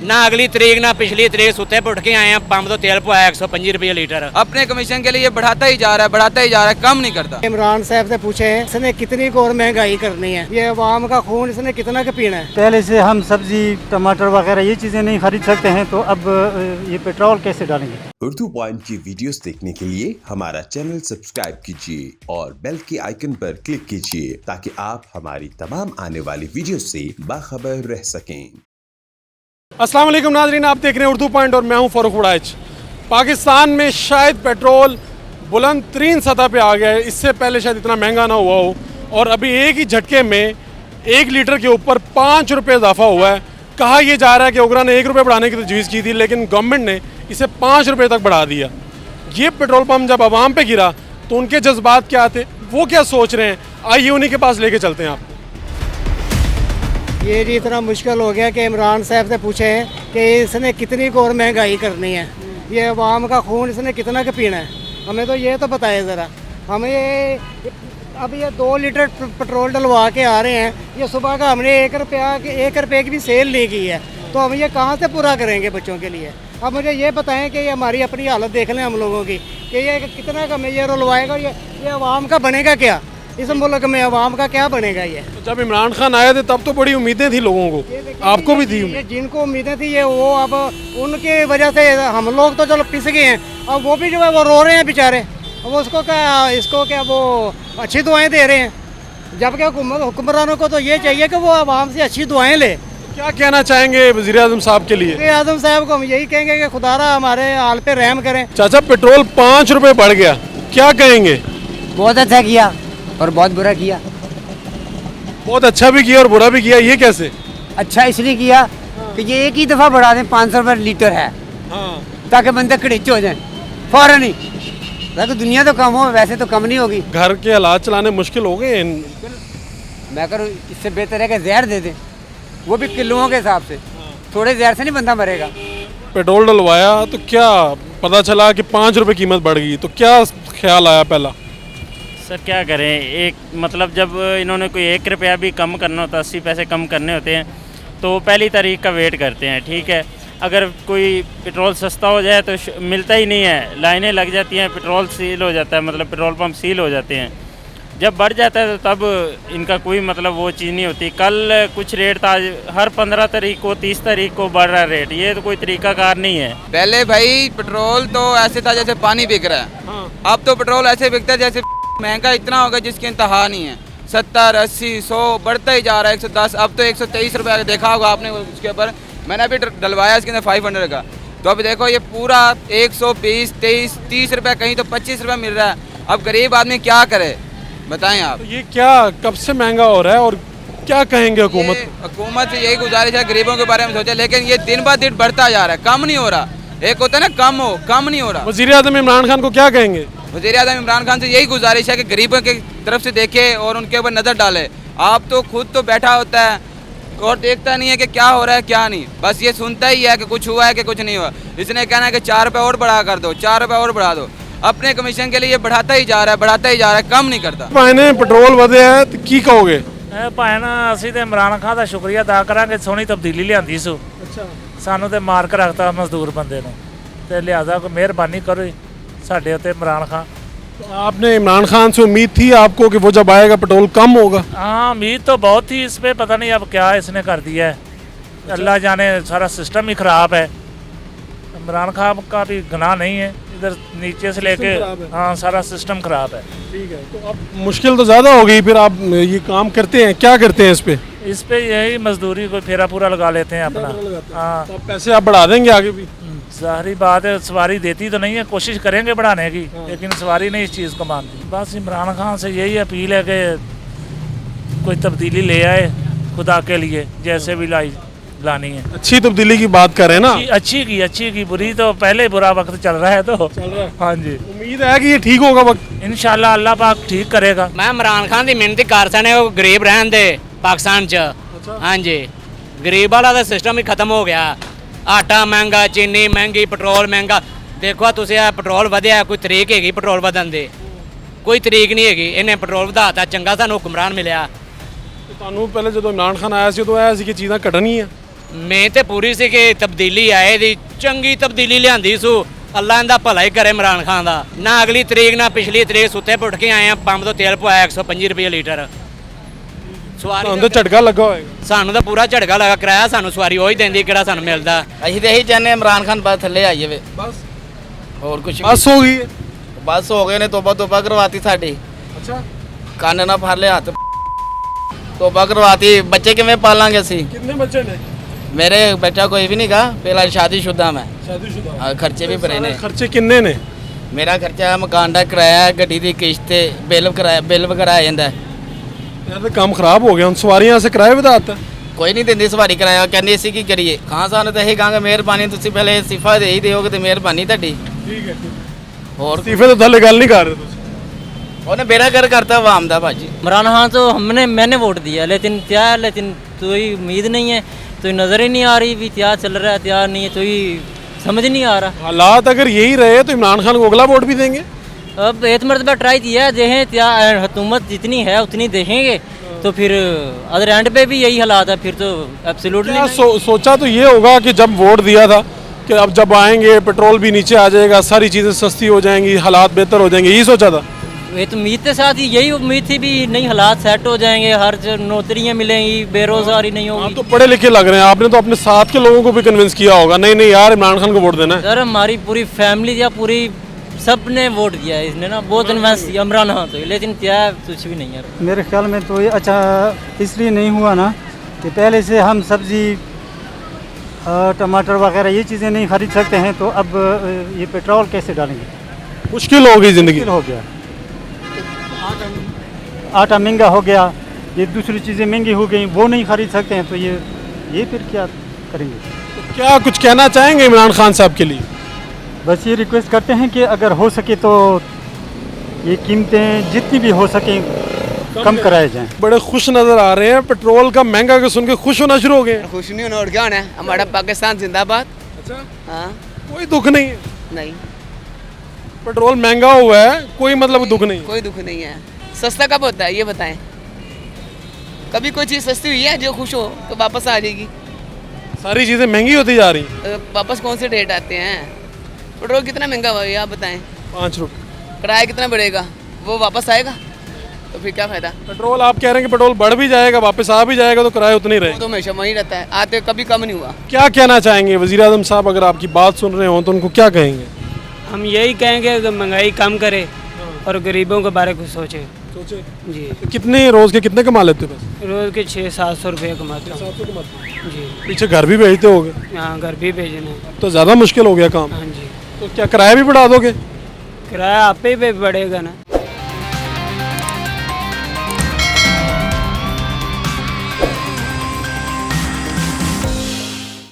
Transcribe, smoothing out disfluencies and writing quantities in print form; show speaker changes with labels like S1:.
S1: ना अगली तरीक ना पिछली तरीक सुते पे उठ के आए हैं। पंप तो तेल पवाया 125 रुपये लीटर।
S2: अपने कमीशन के लिए बढ़ाता ही जा रहा है, कम नहीं करता।
S3: इमरान साहब से पूछे हैं इसने कितनी को और महंगाई करनी है, ये अवाम का खून इसने कितना का पीना है।
S4: पहले से हम सब्जी टमाटर वगैरह ये चीज़ें नहीं खरीद सकते हैं, तो अब ये पेट्रोल कैसे डालेंगे।
S5: उर्दू पॉइंट की वीडियोस देखने के लिए हमारा चैनल सब्सक्राइब कीजिए और बेल के आइकन पर क्लिक कीजिए ताकि आप हमारी तमाम आने वाली वीडियो से बाखबर रह सकें।
S6: अस्सलाम वालेकुम नाज़रीन, आप देख रहे हैं उर्दू पॉइंट और मैं हूं फ़ारूक वड़ाइच। पाकिस्तान में शायद पेट्रोल बुलंद तरीन सतह पे आ गया है। इससे पहले शायद इतना महंगा ना हुआ हो और अभी एक ही झटके में 1 लीटर के ऊपर 5 रुपये इजाफा हुआ है। कहा यह जा रहा है कि ओगरा ने 1 रुपये बढ़ाने की तजवीज़ की थी, लेकिन गवर्नमेंट ने इसे 5 रुपये तक बढ़ा दिया। ये पेट्रोल पम्प जब आवाम पे गिरा तो उनके जज्बात क्या थे, वो क्या सोच रहे हैं, आइए उन्हीं के पास लेके चलते हैं आपको।
S3: ये जी इतना मुश्किल हो गया कि इमरान साहब से पूछे हैं कि इसने कितनी को और महंगाई करनी है, ये अवाम का खून इसने कितना का पीना है। हमें तो ये तो बताए ज़रा। हमें अब ये 2 लीटर पेट्रोल डलवा के आ रहे हैं, ये सुबह का हमने 1 रुपये की भी सेल नहीं की है, तो हम ये कहाँ से पूरा करेंगे बच्चों के लिए। अब मुझे ये बताएं कि ये हमारी अपनी हालत देख लें हम लोगों की कि ये कितना का ये रुलवाएगा, ये अवाम का बनेगा क्या, इस मुल्क में अवाम का क्या बनेगा। ये
S6: जब इमरान खान आए थे तब तो बड़ी उम्मीदें थी लोगों को, आपको भी थी
S3: ये जिनको उम्मीदें थी ये वो अब उनकी वजह से हम लोग तो चलो पिस गए हैं, अब वो भी जो है वो रो रहे हैं बेचारे। अब उसको क्या, इसको क्या वो अच्छी दुआएं दे रहे हैं, जबकि हुक्मरानों को तो ये चाहिए कि वो आवाम से अच्छी दुआएं ले।
S6: क्या कहना चाहेंगे वज़ीर आज़म साहब के लिए?
S3: वज़ीर आज़म साहब को हम यही कहेंगे कि खुदारा हमारे हाल पे रहम करें।
S6: चाचा पेट्रोल 5 रुपये बढ़ गया, क्या कहेंगे?
S7: बहुत अच्छा किया और बहुत बुरा किया।
S6: बहुत अच्छा भी किया और बुरा भी किया, ये कैसे?
S7: अच्छा इसलिए किया कि ये एक ही दफ़ा बढ़ा दें, 500 रुपये लीटर है, ताकि बंदे कड़िच हो जाए फ़ौरन ही, ताकि दुनिया तो कम हो, वैसे तो कम नहीं होगी।
S6: घर के हालात चलाने मुश्किल हो गए।
S7: मैं करूँ इससे बेहतर है कि जहर दे दें, वो भी किलोओं के हिसाब से, थोड़े जहर से नहीं बंदा मरेगा।
S6: पेट्रोल डलवाया तो क्या पता चला कि 5 रुपये कीमत बढ़ गई, तो क्या ख्याल आया पहला?
S8: सर क्या करें, एक मतलब जब इन्होंने कोई 1 रुपया भी कम करना होता, 80 पैसे कम करने होते हैं तो पहली तारीख का वेट करते हैं। ठीक है, अगर कोई पेट्रोल सस्ता हो जाए तो मिलता ही नहीं है, लाइनें लग जाती हैं, पेट्रोल सील हो जाता है, मतलब पेट्रोल पंप सील हो जाते हैं। जब बढ़ जाता है तो तब इनका कोई मतलब वो चीज़ नहीं होती। कल कुछ रेट था, हर 15 तारीख को 30 तारीख को बढ़ रहा है रेट, ये तो कोई तरीकाकार नहीं है।
S2: पहले भाई पेट्रोल तो ऐसे था जैसे पानी बिक रहा है, अब तो पेट्रोल ऐसे बिकता है जैसे महंगा इतना होगा जिसकी इंतहा नहीं है। 70, 80, 100 बढ़ता ही जा रहा है, 110, अब तो 123 रुपये देखा होगा आपने उसके ऊपर। मैंने अभी डलवाया इसके अंदर 500 का, तो अभी देखो ये पूरा 120, 23, 30 रुपये, कहीं तो 25 रुपये मिल रहा है। अब गरीब आदमी क्या करे बताएं आप।
S6: तो ये क्या कब से महंगा हो रहा है और क्या कहेंगे हुकूमत?
S2: हुकूमत से यही गुजारिश है गरीबों के बारे में सोचे, लेकिन ये दिन ब दिन बढ़ता जा रहा है, कम नहीं हो रहा। एक होता है ना कम नहीं हो रहा।
S6: वज़ीर आज़म इमरान खान को क्या कहेंगे?
S2: वज़ीर आज़म इमरान खान से यही गुजारिश है कि गरीबों की तरफ से देखे और उनके ऊपर नज़र डाले। आप तो खुद तो बैठा होता है और देखता नहीं है कि क्या हो रहा है क्या नहीं, बस ये सुनता ही है कि कुछ हुआ है कि कुछ नहीं हुआ। इसने कहना है कि 4 रुपये और बढ़ा कर दो, 4 रुपये और बढ़ा दो। अपने कमीशन के लिए बढ़ाता ही जा रहा है, कम नहीं करता।
S6: भाईने पेट्रोल ਵਧਿਆ ਹੈ ਤੇ ਕੀ ਕਹੋਗੇ?
S9: ਭਾਵੇਂ ਨਾ ਅਸੀਂ ਤੇ ਇਮਰਾਨ ਖਾਨ ਦਾ ਸ਼ੁਕਰੀਆ ਅਦਾ ਕਰਾਂਗੇ, ਸੋਹਣੀ ਤਬਦੀਲੀ ਲਿਆਂਦੀ ਸੋ। ਅੱਛਾ, ਸਾਨੂੰ ਤੇ ਮਾਰ ਕੇ ਰੱਖਤਾ ਮਜ਼ਦੂਰ ਬੰਦੇ ਨੂੰ, ਤੇ ਲਿਹਾਜ਼ਾ ਕੋਈ ਮਿਹਰਬਾਨੀ ਕਰੋ ਸਾਡੇ ਉੱਤੇ ਇਮਰਾਨ ਖਾन।
S6: आपने इमरान खान से उम्मीद थी आपको कि वो जब आएगा पेट्रोल कम होगा?
S9: हाँ, उम्मीद तो बहुत थी, इस पर पता नहीं अब क्या इसने कर दिया है। अल्लाह जाने, सारा सिस्टम ही ख़राब है। इमरान खान का भी गुनाह नहीं है, इधर नीचे से लेके हाँ सारा सिस्टम ख़राब है।
S6: ठीक है, तो अब मुश्किल तो ज़्यादा हो गई, फिर आप ये काम करते हैं, क्या करते हैं इस पे?
S9: यही मजदूरी कोई फेरा पूरा लगा लेते हैं अपना। हाँ,
S6: तो पैसे आप बढ़ा देंगे आगे भी?
S9: ज़ाहिरी बात है, सवारी देती तो नहीं है, कोशिश करेंगे बढ़ाने की, लेकिन सवारी नहीं इस चीज़ को मानती। बस इमरान खान से यही अपील है कि कोई तब्दीली ले आए खुदा के लिए, जैसे भी लानी है।
S6: अच्छी तब्दीली की बात कर रहे हैं ना?
S9: अच्छी की बुरी तो पहले बुरा वक्त चल रहा है, तो
S6: चल रहा है।
S9: हाँ जी,
S6: उम्मीद है कि ये ठीक होगा वक्त,
S9: इंशाल्लाह अल्लाह पाक ठीक करेगा।
S1: मैं इमरान खान की मिहनत कर सकने, वो गरीब रहन दे पाकिस्तान च। हाँ जी, गरीब वाला तो सिस्टम ही खत्म हो गया। आटा महंगा, चीनी महंगी, पेट्रोल महंगा। देखो तुसी पेट्रोल ਵਧਿਆ, कोई तरीक हैगी पेट्रोल ਵਧਣ ਦੀ? कोई तरीक नहीं हैगी। इन्हें पेट्रोल ਵਧਾਤਾ, चंगा सानू हुक्मरान मिलिया।
S6: ਤੁਹਾਨੂੰ ਪਹਿਲੇ ਜਦੋਂ ਇਮਰਾਨ ਖਾਨ ਆਇਆ ਸੀ ਉਦੋਂ ਆਇਆ ਸੀ ਕਿ ਚੀਜ਼ਾਂ ਘਟਣੀਆਂ?
S1: ਮੈਂ ਤੇ ਪੂਰੀ ਸੀ ਕਿ ਤਬਦੀਲੀ ਆਏ ਦੀ ਚੰਗੀ ਤਬਦੀਲੀ ਲਿਆਂਦੀ ਸੂ ਅੱਲਾ ਇਹਦਾ ਭਲਾ ਹੀ ਕਰੇ ਇਮਰਾਨ ਖਾਨ ਦਾ ਨਾ ਅਗਲੀ ਤਰੀਕ ਨਾ ਪਿਛਲੀ ਤਰੀਕ ਸੁੱਤੇ ਪੁੱਟ ਕੇ ਆਏ ਆ ਪੰਪ ਤੋਂ ਤੇਲ ਪਵਾਇਆ 125 ਰੁਪਏ ਲੀਟਰ ਸਵਾਰੀ
S6: ਤੁਹਾਨੂੰ ਤਾਂ ਝਟਕਾ ਲੱਗਾ ਹੋਏਗਾ।
S1: ਸਾਨੂੰ ਤਾਂ ਪੂਰਾ ਝਟਕਾ ਲੱਗਾ ਕਿਰਾਇਆ ਸਾਨੂੰ ਸਵਾਰੀ ਉਹੀ ਦਿੰਦੀ ਕਿਹੜਾ ਸਾਨੂੰ ਮਿਲਦਾ
S2: ਅਸੀਂ ਤਾਂ ਇਹੀ ਚਾਹੁੰਦੇ ਇਮਰਾਨ ਖਾਨ ਬਸ ਥੱਲੇ ਆ ਜਾਵੇ
S6: ਬਸ
S2: ਹੋਰ ਕੁਝ
S6: ਬਸ ਹੋ ਗਈ ਹੈ।
S2: ਬਸ ਹੋ ਗਏ ਨੇ ਤੋਬਾ ਕਰਵਾਤੀ ਸਾਡੀ
S6: ਅੱਛਾ
S2: ਕੰਨ ਨਾ ਫੜ ਲਿਆ ਹੱਥ ਤੋਬਾ ਕਰਵਾਤੀ ਬੱਚੇ ਕਿਵੇਂ ਪਾਲਾਂਗੇ ਅਸੀਂ
S6: ਕਿੰਨੇ ਬੱਚੇ ਨੇ?
S2: ਮੇਰੇ ਬੱਚਾ ਕੋਈ ਵੀ ਨਹੀਂਗਾ ਪਹਿਲਾਂ ਸ਼ਾਦੀशुदा मैं
S6: ਸ਼ਾਦੀशुदा
S2: ਖਰਚੇ ਵੀ ਭਰੇ ਨੇ
S6: ਖਰਚੇ ਕਿੰਨੇ ਨੇ?
S2: ਮੇਰਾ ਖਰਚਾ ਮਕਾਨ ਦਾ ਕਿਰਾਇਆ ਗੱਡੀ ਦੀ ਕਿਸ਼ਤ ਬਿੱਲ ਵਗੈਰਾ ਆ ਜਾਂਦਾ
S6: ਯਾਰ ਤਾਂ ਕੰਮ ਖਰਾਬ ਹੋ ਗਿਆ ਹੁਣ ਸਵਾਰੀਆਂ ਸੇ ਕਿਰਾਇਆ ਵਧਾਤਾ
S2: ਕੋਈ ਨਹੀਂ ਦਿੰਦੀ ਸਵਾਰੀ ਕਿਰਾਇਆ ਕਹਿੰਦੇ ਅਸੀਂ ਕੀ ਕਰੀਏ ਖਾਂ ਸਾਨੂੰ ਤਾਂ ਇਹ ਕਹਾਂਗੇ ਮਿਹਰਬਾਨੀ ਤੁਸੀਂ ਪਹਿਲੇ ਸਿਫਾ ਦੇ ਹੀ ਦਿਓਗੇ ਤੇ ਮਿਹਰਬਾਨੀ ਤੁਹਾਡੀ
S6: ਠੀਕ ਹੈ
S2: ਹੋਰ
S6: ਅਸਤੀਫੇ ਤੋਂ ਥੱਲੇ ਗੱਲ ਨਹੀਂ ਕਰ ਰਹੇ ਤੁਸੀਂ
S2: ਉਹਨੇ बेड़ा कर करता आवाम दा भाजी
S10: इमरान खान तो मैंने वोट दिया लेकिन कोई उम्मीद नहीं है तो नज़र ही नहीं आ रही भी क्या चल रहा है क्या नहीं है तो समझ नहीं आ रहा
S6: हालात अगर यही रहे तो इमरान खान को अगला वोट भी देंगे
S10: अब एक मरतबा ट्राई किया देखें क्या हुकूमत जितनी है उतनी देखेंगे तो फिर अदर एंड पे भी यही हालात है फिर तो एब्सोल्युटली
S6: सोचा तो ये होगा कि जब वोट दिया था कि अब जब आएंगे पेट्रोल भी नीचे आ जाएगा सारी चीज़ें सस्ती हो जाएंगी हालात बेहतर हो जाएंगे यही सोचा था
S10: ये तो उम्मीद के साथ ही यही उम्मीद थी भी नहीं हालात सेट हो जाएंगे हर नौकरियाँ मिलेंगी बेरोजगारी नहीं होगी
S6: आप तो पढ़े लिखे लग रहे हैं आपने तो अपने साथ के लोगों को भी कन्विंस किया होगा नहीं यार इमरान खान को वोट देना है
S10: सर हमारी पूरी फैमिली या पूरी सब ने वोट दिया है इसने ना बहुत इन्वेस्ट किया इमरान खान तो लेकिन क्या कुछ भी नहीं है
S4: मेरे ख्याल में तो ये अच्छा इसलिए नहीं हुआ ना कि पहले से हम सब्ज़ी टमाटर वगैरह ये चीज़ें नहीं खरीद सकते हैं तो अब ये पेट्रोल कैसे डालेंगे
S6: मुश्किल हो गई ज़िंदगी
S4: हो गया आटा महंगा हो गया ये दूसरी चीज़ें महंगी हो गई वो नहीं खरीद सकते हैं तो ये फिर क्या करेंगे
S6: तो क्या कुछ कहना चाहेंगे इमरान खान साहब के लिए
S4: बस ये रिक्वेस्ट करते हैं कि अगर हो सके तो ये कीमतें जितनी भी हो सकें कम कराए जाएं
S6: बड़े खुश नज़र आ रहे हैं पेट्रोल का महंगा के सुन के खुश होना शुरू हो गए
S2: खुश नहीं होना और क्या होना है हमारा पाकिस्तान जिंदाबाद
S6: अच्छा
S2: हाँ
S6: कोई दुख नहीं है
S2: नहीं
S6: पेट्रोल महंगा हुआ है कोई मतलब दुख नहीं
S2: कोई दुख नहीं है सस्ता कब होता है ये बताएं कभी कोई चीज़ सस्ती हुई है जो खुश हो तो वापस आ जाएगी
S6: सारी चीज़ें महंगी होती जा रही हैं
S2: वापस कौन से रेट आते हैं पेट्रोल कितना महंगा हुआ है आप बताएं
S6: 5 रुपये
S2: किराया कितना बढ़ेगा वो वापस आएगा तो फिर क्या फ़ायदा
S6: पेट्रोल आप कह रहे हैं कि पेट्रोल बढ़ भी जाएगा वापस आ भी जाएगा तो किराया उतना ही
S2: वो
S6: रहेगा
S2: तो हमेशा वहीं रहता है आते कभी कम नहीं हुआ
S6: क्या कहना चाहेंगे वज़ीर आज़म साहब अगर आपकी बात सुन रहे हो तो उनको क्या कहेंगे
S11: हम यही कहेंगे कि महंगाई कम करे और गरीबों के बारे में सोचे जी
S6: तो कितने रोज़ के कितने कमा लेते हो बस
S11: रोज़ के 600-700 रुपये कमाता हूँ जी
S6: पीछे घर भी भेजते होगे
S11: यहाँ घर भी भेजना
S6: तो ज़्यादा मुश्किल हो गया काम
S11: हाँ जी
S6: तो क्या किराया भी बढ़ा दोगे
S11: किराया आप ही पे बढ़ेगा ना